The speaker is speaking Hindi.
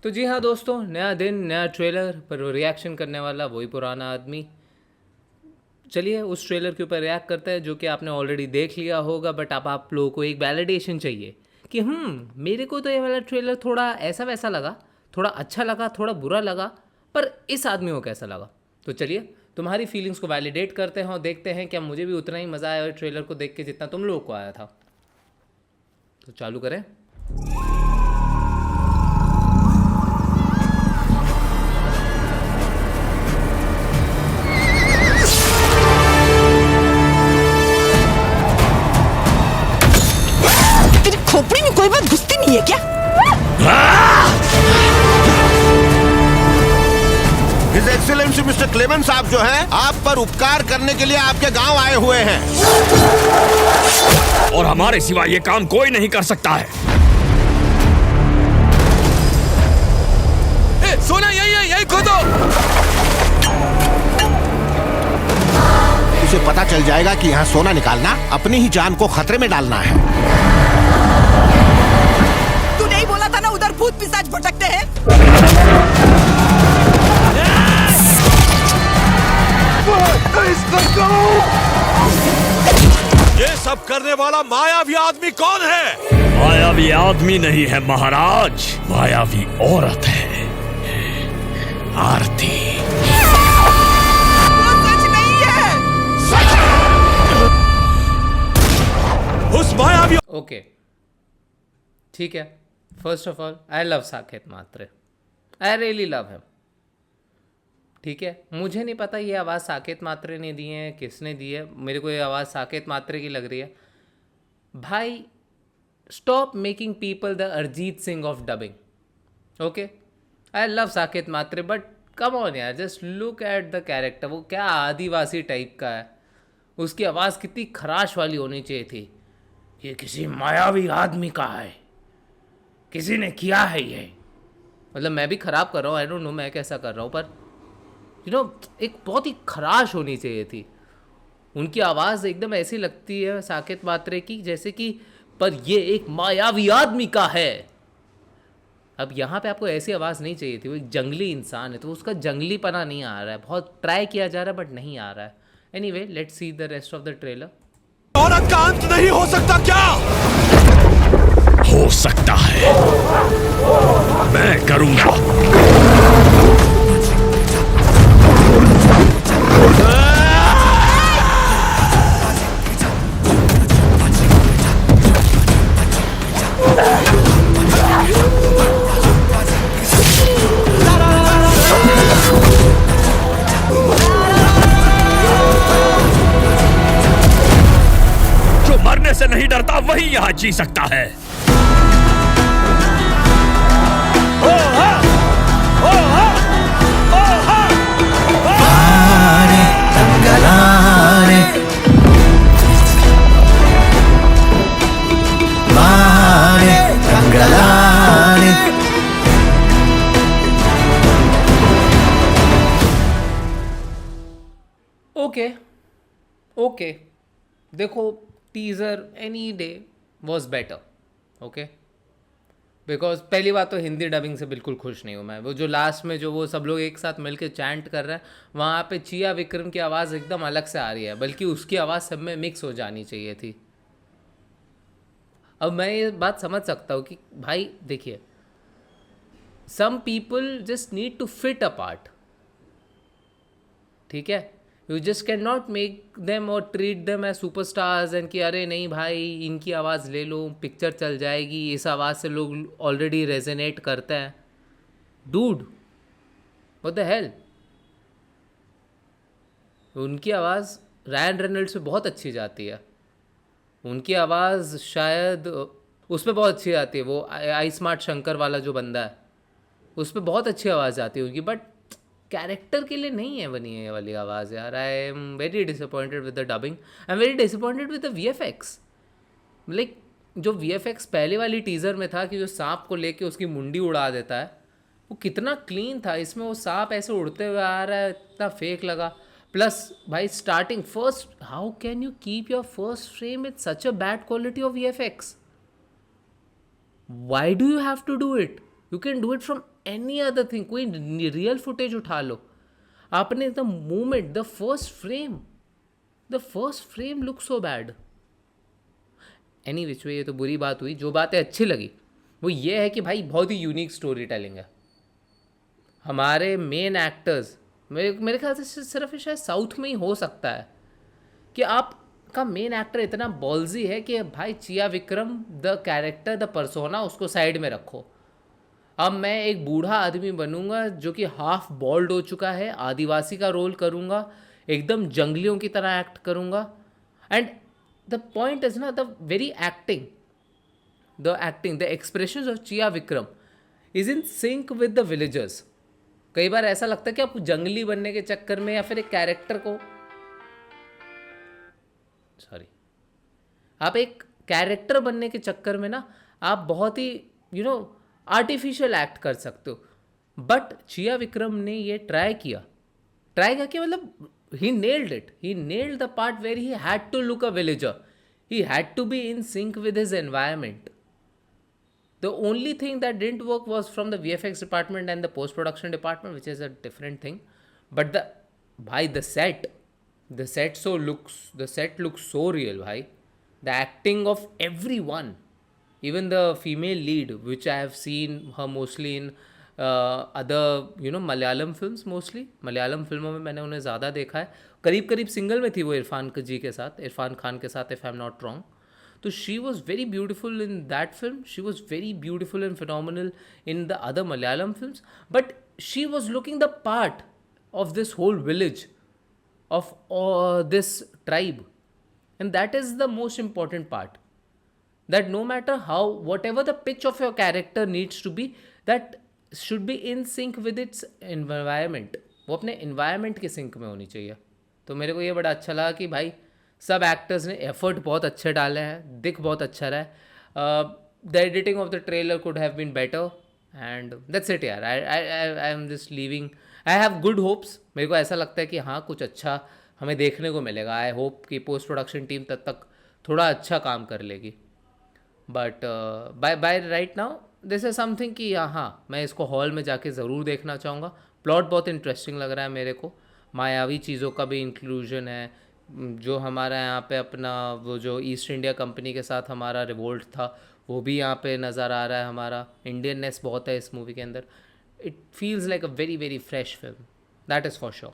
तो जी हाँ दोस्तों, नया दिन नया ट्रेलर पर रिएक्शन करने वाला वही पुराना आदमी। चलिए उस ट्रेलर के ऊपर रिएक्ट करते हैं जो कि आपने ऑलरेडी देख लिया होगा, बट अब आप लोगों को एक वैलिडेशन चाहिए कि मेरे को तो ये वाला ट्रेलर थोड़ा ऐसा वैसा लगा, थोड़ा अच्छा लगा, थोड़ा बुरा लगा, पर इस आदमी को कैसा लगा। तो चलिए तुम्हारी फीलिंग्स को वैलिडेट करते हैं और देखते हैं क्या मुझे भी उतना ही मज़ा आया ट्रेलर को देख के जितना तुम लोगों को आया था। तो चालू करें। तेरी खोपड़ी में कोई बात घुसती नहीं है क्या? हिज एक्सीलेंसी मिस्टर क्लेमेंट साहब जो हैं, आप पर उपकार करने के लिए आपके गांव आए हुए हैं। और हमारे सिवा ये काम कोई नहीं कर सकता है। सोना यही खोदो। उसे पता चल जाएगा कि यहाँ सोना निकालना अपनी ही जान को खतरे में डालना है। तू नहीं बोला था ना उधर भूत पिशाच भटकते हैं? ये सब करने वाला मायावी आदमी कौन है? मायावी आदमी नहीं है महाराज, मायावी औरत है, आरती। वो सच नहीं है। उस मायावी ओके ठीक है। First of all I love Saket Matre, I really love him. ठीक है, मुझे नहीं पता ये आवाज़ साकेत मात्रे ने दी है किसने दी है, मेरे को ये आवाज़ साकेत मात्रे की लग रही है। भाई stop making people the Arijit Singh of dubbing. Okay I love Saket Matre but come on यार, just look at the character. वो क्या आदिवासी टाइप का है, उसकी आवाज़ कितनी खराश वाली होनी चाहिए थी। ये किसी मायावी आदमी का है, किसी ने किया है ये। मतलब मैं भी ख़राब कर रहा हूँ, आई डोंट नो मैं कैसा कर रहा हूँ, पर एक बहुत ही खराश होनी चाहिए थी। उनकी आवाज़ एकदम ऐसी लगती है साकेत मात्रे की जैसे कि पर ये एक मायावी आदमी का है। अब यहाँ पे आपको ऐसी आवाज़ नहीं चाहिए थी, वो एक जंगली इंसान है तो उसका जंगली पना नहीं आ रहा है, बहुत ट्राई किया जा रहा है बट नहीं आ रहा है। Anyway let's see the rest of the trailer. औरत का अंत नहीं हो सकता क्या? हो सकता है, मैं करूंगा। जो मरने से नहीं डरता वही यहाँ जी सकता है। ओके ओके देखो, teaser any day was better. Okay because पहली बात तो हिंदी डबिंग से बिल्कुल खुश नहीं हूँ मैं। वो जो लास्ट में जो वो सब लोग एक साथ मिलके चैंट कर रहे हैं, वहाँ पे चिया विक्रम की आवाज़ एकदम अलग से आ रही है, बल्कि उसकी आवाज़ सब में मिक्स हो जानी चाहिए थी। अब मैं ये बात समझ सकता हूँ कि भाई देखिए, some people just need to fit a part. ठीक है, you just can not make them और treat them as superstars and कि अरे नहीं भाई इनकी आवाज़ ले लो पिक्चर चल जाएगी, इस आवाज़ से लोग ऑलरेडी रेजोनेट करते हैं। Dude what the hell. उनकी आवाज़ रायन रेनल्ड से बहुत अच्छी जाती है, उनकी आवाज़ शायद उस पर बहुत अच्छी आती है। वो आई स्मार्ट शंकर वाला जो बंदा है उस पर बहुत अच्छी आवाज़ आती है उनकी, बट कैरेक्टर के लिए नहीं है बनी है ये वाली आवाज़ यार। I am very disappointed with the dubbing, I am very disappointed with the VFX। Like जो VFX पहले वाली टीज़र में था कि जो सांप को लेके उसकी मुंडी उड़ा देता है, वो कितना क्लीन था। इसमें वो सांप ऐसे उड़ते हुए आ रहा है, इतना फेक लगा। प्लस भाई starting first, how can you keep your first frame with such a bad quality of VFX? Why do you have to do it? You can do it from any other thing. कोई रियल फुटेज उठा लो. आपने the moment, the first frame look so bad. Any which way, ये तो बुरी बात हुई. जो बातें अच्छी लगी वो ये है कि भाई बहुत ही यूनिक स्टोरी टेलिंग है. हमारे मेन एक्टर्स, मेरे ख्याल से सिर्फ शायद साउथ में ही हो सकता है कि आपका मेन एक्टर इतना बॉल्जी है कि भाई chia Vikram the character, the persona, उसको साइड में रखो. अब मैं एक बूढ़ा आदमी बनूंगा जो कि हाफ बॉल्ड हो चुका है, आदिवासी का रोल करूंगा, एकदम जंगलियों की तरह एक्ट करूंगा. एंड द पॉइंट इज ना, the very acting, the expressions of chia Vikram is in sync with the villagers. कई बार ऐसा लगता है कि आप जंगली बनने के चक्कर में या फिर एक कैरेक्टर को, सॉरी, आप एक कैरेक्टर बनने के चक्कर में ना आप बहुत ही आर्टिफिशियल एक्ट कर सकते हो. बट चिया विक्रम ने ये ट्राई किया कि मतलब he nailed it. He nailed the part where he had to look a villager. He had to be in sync with his environment. The only thing that didn't work was from the VFX department and the post-production department, which is a different thing. But the set looks so real, bhai. The acting of everyone, even the female lead, which I have seen her mostly in other Malayalam films. Mostly Malayalam फिल्मों में मैंने उन्हें ज़्यादा देखा है. करीब करीब सिंगल में थी वो इरफान खान के साथ, if I am not wrong. तो she was very beautiful in that film. She was very beautiful and phenomenal in the other Malayalam films. But she was looking the part of this whole village, of this tribe. And that is the most important part, that no matter how, whatever the pitch of your character needs to be, that should be in sync with its environment. वो अपने environment के sync में होनी चाहिए. तो मेरे को ये बड़ा अच्छा लगा कि भाई सब एक्टर्स ने एफर्ट बहुत अच्छे डाले हैं, दिख बहुत अच्छा रहा है. The editing of the trailer could have been better and that's it यार. I am just leaving. I have good hopes. मेरे को ऐसा लगता है कि हाँ कुछ अच्छा हमें देखने को मिलेगा. आई होप कि पोस्ट प्रोडक्शन टीम तब तक थोड़ा अच्छा काम कर लेगी. But by right now this is something कि हाँ मैं इसको हॉल में जाके ज़रूर देखना चाहूँगा. प्लॉट बहुत इंटरेस्टिंग लग रहा है मेरे को. मायावी चीज़ों का भी इंक्लूजन है. जो हमारा यहाँ पे अपना वो जो ईस्ट इंडिया कंपनी के साथ हमारा रिवोल्ट था वो भी यहाँ पे नज़र आ रहा है. हमारा इंडियननेस बहुत है इस मूवी के अंदर. It feels like a very very fresh film, that is for sure.